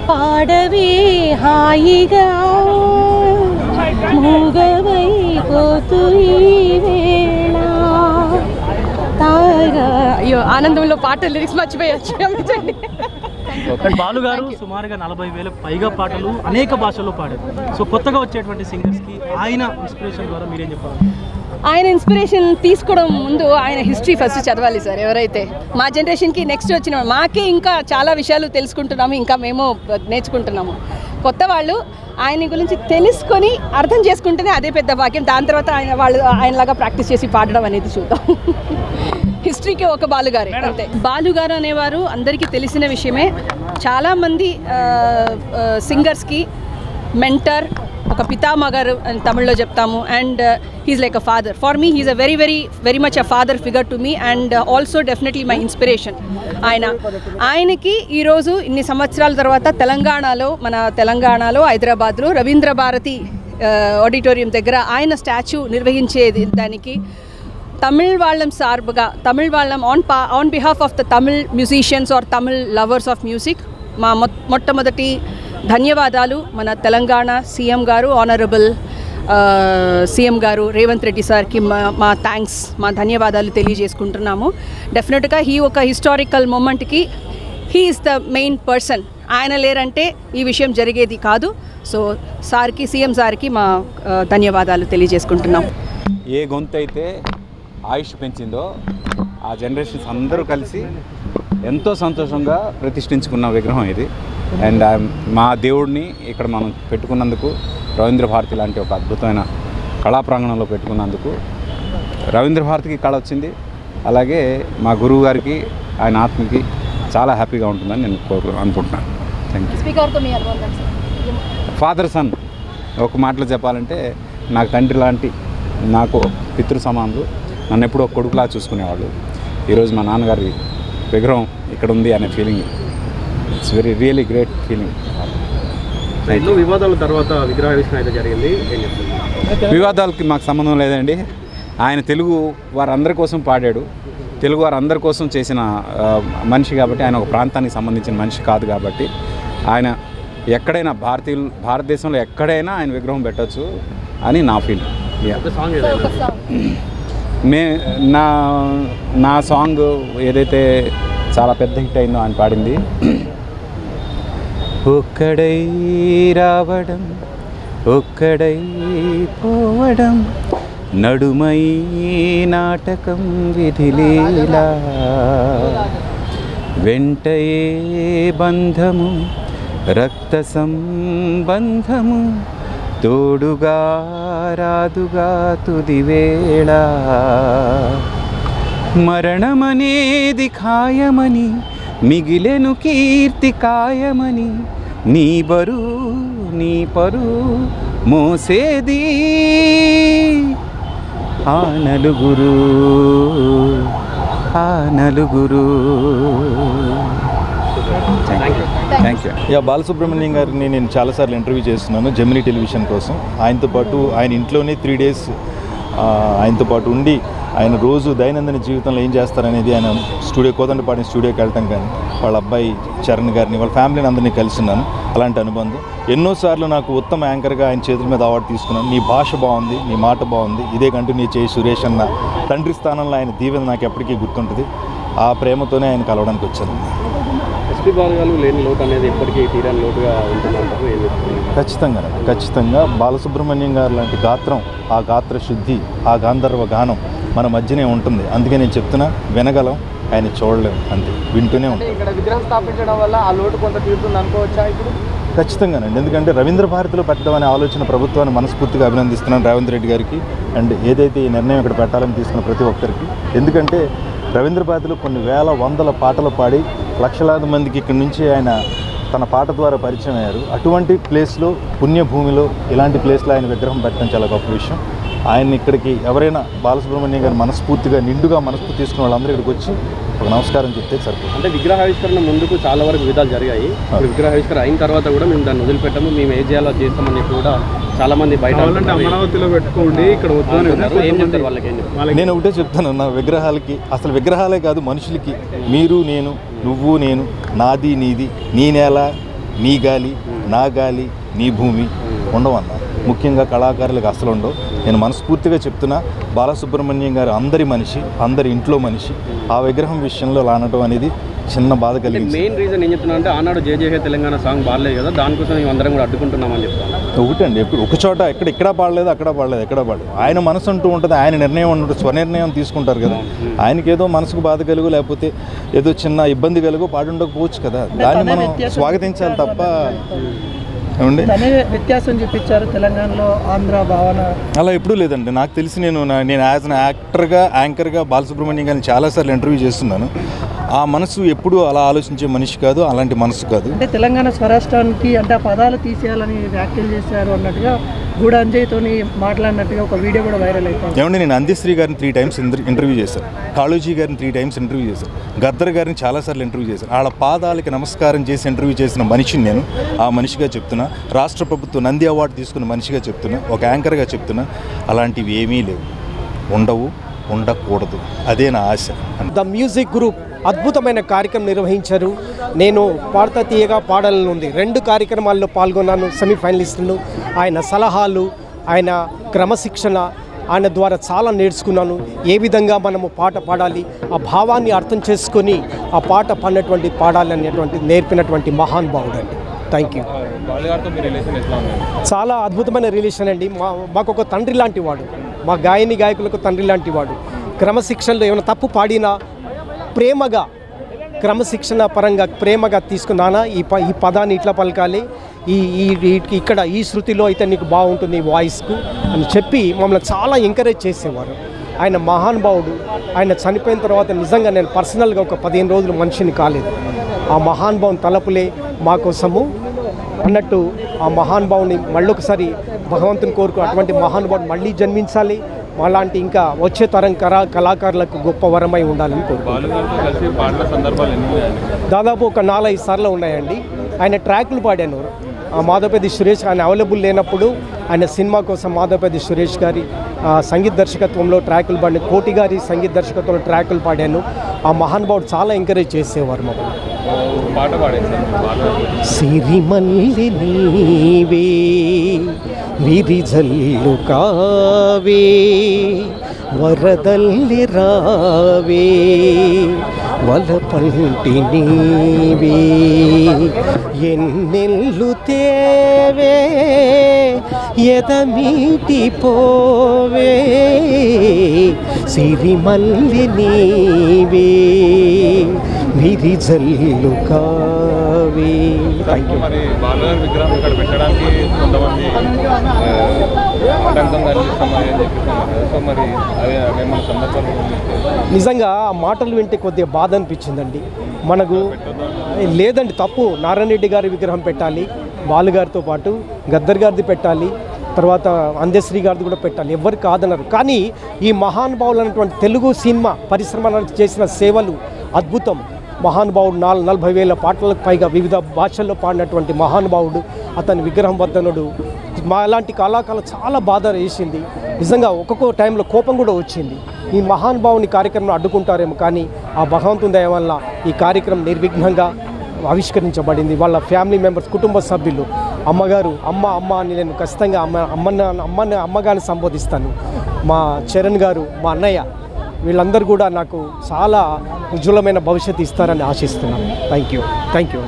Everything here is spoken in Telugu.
పాడవే హాయిగా మూగవై పోతూ ఈ వేళ తారా. అయ్యో ఆనందంలో పాట లిరిక్స్ మర్చిపోయచ్చు. బాలు గారు సుమారుగా 40,000 పైగా పాటలు అనేక భాషల్లో పాడారు. సో కొత్తగా వచ్చేటువంటి సింగర్స్కి ఆయన ఇన్స్పిరేషన్ ద్వారా మీరేం చెప్పారు? ఆయన ఇన్స్పిరేషన్ తీసుకోవడం ముందు ఆయన హిస్టరీ ఫస్ట్ చదవాలి సార్. ఎవరైతే మా జనరేషన్కి నెక్స్ట్ వచ్చిన మాకే ఇంకా చాలా విషయాలు తెలుసుకుంటున్నాము, ఇంకా మేము నేర్చుకుంటున్నాము. కొత్త వాళ్ళు ఆయన గురించి తెలుసుకొని అర్థం చేసుకుంటేనే అదే పెద్ద భాగ్యం. దాని తర్వాత ఆయనలాగా ప్రాక్టీస్ చేసి పాడడం అనేది చూద్దాం. హిస్టరీకి ఒక బాలుగారే అంతే. బాలుగారు అనేవారు అందరికీ తెలిసిన విషయమే. చాలామంది సింగర్స్కి మెంటర్, ఒక పితామగారు అని తమిళ్లో చెప్తాము. And he's like a father for me. He's a very very very much a father figure to me and also definitely my inspiration. ఆయనకి ఈరోజు ఇన్ని సంవత్సరాల తర్వాత మన తెలంగాణలో హైదరాబాద్లో రవీంద్ర భారతి ఆడిటోరియం దగ్గర ఆయన స్టాచ్యూ నిర్వహించేది దానికి తమిళ్ వాళ్ళం సార్బుగా, తమిళ్ వాళ్ళం on behalf of the Tamil musicians or Tamil lovers of music మా మొట్టమొదటి ధన్యవాదాలు మన తెలంగాణ సీఎం గారు, ఆనరబుల్ సీఎం గారు రేవంత్ రెడ్డి సార్కి మా థ్యాంక్స్, మా ధన్యవాదాలు తెలియజేసుకుంటున్నాము. డెఫినెట్గా ఒక హిస్టారికల్ మూమెంట్కి he is the main person. ఆయన లేరంటే ఈ విషయం జరిగేది కాదు. సో సార్కి, సీఎం సార్కి మా ధన్యవాదాలు తెలియజేసుకుంటున్నాం. ఏ గొంతు అయితే ఆయుష్ పెంచిందో ఆ జనరేషన్స్ అందరూ కలిసి ఎంతో సంతోషంగా ప్రతిష్ఠించుకున్న విగ్రహం ఇది. అండ్ మా దేవుడిని ఇక్కడ మనం పెట్టుకున్నందుకు, రవీంద్ర భారతి లాంటి ఒక అద్భుతమైన కళా ప్రాంగణంలో పెట్టుకున్నందుకు, రవీంద్ర భారతికి కళ వచ్చింది, అలాగే మా గురువు గారికి, ఆయన ఆత్మకి చాలా హ్యాపీగా ఉంటుందని నేను అనుకుంటున్నాను. Thank you. ఫాదర్ సన్ ఒక మాటలో చెప్పాలంటే నాకు తండ్రి లాంటి, నాకు పితృ సమానులు, నన్ను ఎప్పుడూ ఒక కొడుకులా చూసుకునేవాళ్ళు. ఈరోజు మా నాన్నగారి విగ్రహం ఇక్కడ ఉంది అనే feeling, it's really great feeling. ఎన్నో వివాదాల తర్వాత విగ్రహావిష్కరణ అయితే జరిగింది. వివాదాలకి మాకు సంబంధం లేదండి. ఆయన తెలుగు వారందరి కోసం పాడాడు, తెలుగు వారందరి కోసం చేసిన మనిషి కాబట్టి, ఆయన ఒక ప్రాంతానికి సంబంధించిన మనిషి కాదు కాబట్టి, ఆయన ఎక్కడైనా భారతదేశంలో ఎక్కడైనా ఆయన విగ్రహం పెట్టచ్చు అని నా ఫీలింగ్. నా సాంగ్ ఏదైతే చాలా పెద్ద హిట్ అయిందో ఆయన పాడింది, ఒక్కడై రావడం ఒక్కడై పోవడం నడుమై నాటకం విధిలీలా వెంటయే బంధము రక్త సంబంధము తోడుగా రాదుగా తుదివేళ మరణమనేది ఖాయమని మిగిలెను కీర్తి కాయమని నీ బరువు నీ పరువు మోసేది ఆ నలుగురు థ్యాంక్ యూ. బాలసుబ్రహ్మణ్యం గారిని నేను చాలాసార్లు ఇంటర్వ్యూ చేస్తున్నాను జెమినీ టెలివిజన్ కోసం. ఆయనతో పాటు ఆయన ఇంట్లోనే 3 days ఆయనతో పాటు ఉండి ఆయన రోజు దైనందిన జీవితంలో ఏం చేస్తారనేది ఆయన కోదండపాటి స్టూడియోకి వెళ్ళటం కానీ, వాళ్ళ అబ్బాయి చరణ్ గారిని, వాళ్ళ ఫ్యామిలీని అందరినీ కలిసి ఉన్నాను. అలాంటి అనుబంధం ఎన్నోసార్లు నాకు ఉత్తమ యాంకర్గా ఆయన చేతుల మీద అవార్డు తీసుకున్నాను. నీ భాష బాగుంది, నీ మాట బాగుంది, ఇదే కంటిన్యూ చేయి సురేష్ అన్న తండ్రి స్థానంలో ఆయన దీవెన నాకు ఎప్పటికీ గుర్తుంటుంది. ఆ ప్రేమతోనే ఆయన కలవడానికి వచ్చాను. ఎస్పీ బాలగారు లేని లోటు అనేది ఎప్పటికీ తీరని లోటుగా ఉంటుందంటారు. ఖచ్చితంగా బాలసుబ్రహ్మణ్యం గారు లాంటి గాత్రం, ఆ గాత్ర శుద్ధి, ఆ గాంధర్వ గానం మన మధ్యనే ఉంటుంది. అందుకే నేను చెప్తున్నా, వినగలం, ఆయన చూడలేము, అంతే, వింటూనే ఉంటాం. ఇక్కడ విగ్రహం స్థాపించడం వల్ల ఆ లోటు కొంత తీరుతుంది అనుకోవచ్చా ఇప్పుడు? ఖచ్చితంగానండి. ఎందుకంటే రవీంద్ర భారతిలో పెట్టడమనే ఆలోచన ప్రభుత్వాన్ని మనస్ఫూర్తిగా అభినందిస్తున్నాను రేవంత్ రెడ్డి గారికి. అండ్ ఏదైతే ఈ నిర్ణయం ఇక్కడ పెట్టాలని తీసుకున్న ప్రతి ఒక్కరికి. ఎందుకంటే రవీంద్ర భారతిలో కొన్ని వేల వందల పాటలు పాడి లక్షలాది మందికి ఇక్కడి నుంచి ఆయన తన పాట ద్వారా పరిచయం అయ్యారు. అటువంటి ప్లేస్లో, పుణ్యభూమిలో, ఇలాంటి ప్లేస్లో ఆయన విగ్రహం పెట్టడం చాలా గొప్ప విషయం. ఆయన ఇక్కడికి ఎవరైనా బాలసుబ్రహ్మణ్యం గారు మనస్ఫూర్తిగా నిండుగా మనస్ఫూర్తి తీసుకున్న వాళ్ళందరూ ఇక్కడికి వచ్చి ఒక నమస్కారం చెప్తే సరిపోతుంది. అంటే విగ్రహావిష్కరణ ముందుకు చాలా వరకు విధాలు జరిగాయి. విగ్రహావిష్కరణ అయిన తర్వాత కూడా మేము దాన్ని వదిలిపెట్టాము, మేము ఏ చేయాలో చేస్తామని చెప్పి కూడా చాలా మంది బయట అమరావతిలో పెట్టుకోండి ఇక్కడ వద్దు ఏం చెప్తారు వాళ్ళకి? నేను ఒకటే చెప్తాను, నా విగ్రహాలకి, అసలు విగ్రహాలే కాదు మనుషులకి, మీరు నేను, నువ్వు నేను, నాది నీది, నీ నేల నీ గాలి, నా గాలి, నీ భూమి ఉండవన్న. ముఖ్యంగా కళాకారులకు అసలు ఉండవు. నేను మనస్ఫూర్తిగా చెప్తున్నా, బాలసుబ్రహ్మణ్యం గారు అందరి మనిషి, అందరి ఇంట్లో మనిషి. ఆ విగ్రహం విషయంలో అలా అనడం అనేది చిన్న బాధ కలిగింది. మెయిన్ రీజన్ ఏం చెప్తున్నా అంటే ఆనాడు జయ తెలంగాణ సాంగ్ బాడలేదు కదా, దానికోసం మేము అందరం కూడా అడ్డుకుంటున్నామని చెప్తాను. ఒకటండి, ఎప్పుడు ఒక చోట ఇక్కడ పాడలేదు, అక్కడ పాడలేదు, ఎక్కడ పాడలేదు. ఆయన మనసు అంటూ ఉంటుంది, ఆయన నిర్ణయం ఉంటుంది, స్వనిర్ణయం తీసుకుంటారు కదా. ఆయనకి ఏదో మనసుకు బాధ కలుగు, లేకపోతే ఏదో చిన్న ఇబ్బంది కలుగు పాడి ఉండకపోవచ్చు కదా. దాన్ని మనం స్వాగతించాలి తప్ప. ఏమండి, వ్యత్యాసం చూపించారు తెలంగాణలో ఆంధ్ర భావన అలా ఎప్పుడూ లేదండి. నాకు తెలిసి నేను యాజ్ అన్ యాక్టర్గా, యాంకర్గా బాలసుబ్రహ్మణ్యం గారిని చాలాసార్లు ఇంటర్వ్యూ చేస్తున్నాను. ఆ మనసు ఎప్పుడూ అలా ఆలోచించే మనిషి కాదు, అలాంటి మనసు కాదు. అంటే తెలంగాణ స్వరాష్ట్రానికి అంటే ఆ పదాలు తీసేయాలని వ్యాఖ్యలు చేశారు అన్నట్టుగా గూడ అంజయ్యతోని మాట్లాడినట్టుగా ఒక వీడియో కూడా వైరల్ అయిపోయింది. ఏమంటే నేను అందశ్రీ గారిని 3 times ఇంటర్వ్యూ చేశాను, కాళోజీ గారిని 3 times ఇంటర్వ్యూ చేశాను, గద్దర్ గారిని చాలాసార్లు ఇంటర్వ్యూ చేశాను. వాళ్ళ పాదాలకి నమస్కారం చేసి ఇంటర్వ్యూ చేసిన మనిషిని నేను. ఆ మనిషిగా చెప్తున్నా, రాష్ట్ర ప్రభుత్వం నంది అవార్డు తీసుకున్న మనిషిగా చెప్తున్నా, ఒక యాంకర్గా చెప్తున్నా, అలాంటివి ఏమీ లేవు, ఉండవు, ఉండకూడదు. అదే నా ఆశ. ద మ్యూజిక్ గ్రూప్ అద్భుతమైన కార్యక్రమం నిర్వహించారు. నేను పాడతా తీయగా పాడాలని ఉంది 2 కార్యక్రమాల్లో పాల్గొన్నాను, సెమీఫైనలిస్టులు. ఆయన సలహాలు, ఆయన క్రమశిక్షణ, ఆయన ద్వారా చాలా నేర్చుకున్నాను. ఏ విధంగా మనము పాట పాడాలి, ఆ భావాన్ని అర్థం చేసుకొని ఆ పాట పాడాలి అనేటువంటి నేర్పినటువంటి మహానుభావుడు అండి. Thank you. చాలా అద్భుతమైన రిలేషన్ అండి. మాకు ఒక తండ్రి లాంటి వాడు, మా గాయకులకు తండ్రి లాంటి వాడు. క్రమశిక్షణలో ఏమైనా తప్పు పాడినా ప్రేమగా, క్రమశిక్షణ పరంగా ప్రేమగా తీసుకున్నానా ఈ పదాన్ని ఇట్లా పలకాలి, ఇక్కడ ఈ శృతిలో అయితే నీకు బాగుంటుంది ఈ వాయిస్కు అని చెప్పి మమ్మల్ని చాలా ఎంకరేజ్ చేసేవారు. ఆయన మహానుభావుడు. ఆయన చనిపోయిన తర్వాత నిజంగా నేను పర్సనల్గా ఒక 15 రోజులు మనిషిని కాలేదు. ఆ మహానుభావుని తలపులే మా కోసము అన్నట్టు ఆ మహానుభావుని మళ్ళొకసారి భగవంతుని కోరుకు అటువంటి మహానుభావుడు మళ్ళీ జన్మించాలి. అలాంటి ఇంకా వచ్చే తరం కళాకారులకు గొప్ప వరమై ఉండాలని కోరుకుంటున్నాను. దాదాపు ఒక 4-5 సార్లు ఉన్నాయండి. ఆయన ట్రాక్లు పాడాను. మాధవపేది సురేష్ ఆయన అవైలబుల్ లేనప్పుడు ఆయన సినిమా కోసం మాధవపేది సురేష్ గారి సంగీత దర్శకత్వంలో ట్రాకులు పాడిన, కోటి గారి సంగీత దర్శకత్వంలో ట్రాకులు పాడాను. ఆ మహానుభావుడు చాలా ఎంకరేజ్ చేసేవారు మాకు. సిరిమల్లి నీవే విరిజల్లు కావే వరదల్లి రావే వలపంటి నీవే ఎన్నెల్లు తేవే ఎదమీటి పోవే సిరిమల్లి నీవే విరిజల్లు కావే. మరి బాలగారి విగ్రహం ఇక్కడ పెట్టడానికి కొంతమంది ఆటంకం కలిగిస్తామని చెప్పేసి, సో మరి అదే మన సందర్భాలు నిజంగా ఆ మాటలు వింటే కొద్దిగా బాధ అనిపించిందండి. మనకు లేదండి, తప్పు. నారాయణ రెడ్డి గారి విగ్రహం పెట్టాలి, బాలుగారితో పాటు గద్దర్ గారిది పెట్టాలి, తర్వాత అందశ్రీ గారిది కూడా పెట్టాలి, ఎవరు కాదన్నారు. కానీ ఈ మహానుభావులు అనేటువంటి తెలుగు సినిమా పరిశ్రమ చేసిన సేవలు అద్భుతం. మహానుభావుడు 40,000 పాటలకు పైగా వివిధ భాషల్లో పాడినటువంటి మహానుభావుడు. అతని విగ్రహం వద్దనుడు మా అలాంటి కళాకారులు చాలా బాధ వేసింది. నిజంగా ఒక్కొక్క టైంలో కోపం కూడా వచ్చింది. ఈ మహానుభావుని కార్యక్రమం అడ్డుకుంటారేమో, కానీ ఆ భగవంతుని దయ వల్ల ఈ కార్యక్రమం నిర్విఘ్నంగా ఆవిష్కరించబడింది. వాళ్ళ ఫ్యామిలీ మెంబర్స్, కుటుంబ సభ్యులు, అమ్మగారు అమ్మ అని నేను ఖచ్చితంగా అమ్మగారిని సంబోధిస్తాను. మా చరణ్ గారు, మా అన్నయ్య, వీళ్ళందరూ కూడా నాకు చాలా ఉజ్వలమైన భవిష్యత్తు ఇస్తారని ఆశిస్తున్నాను. Thank you.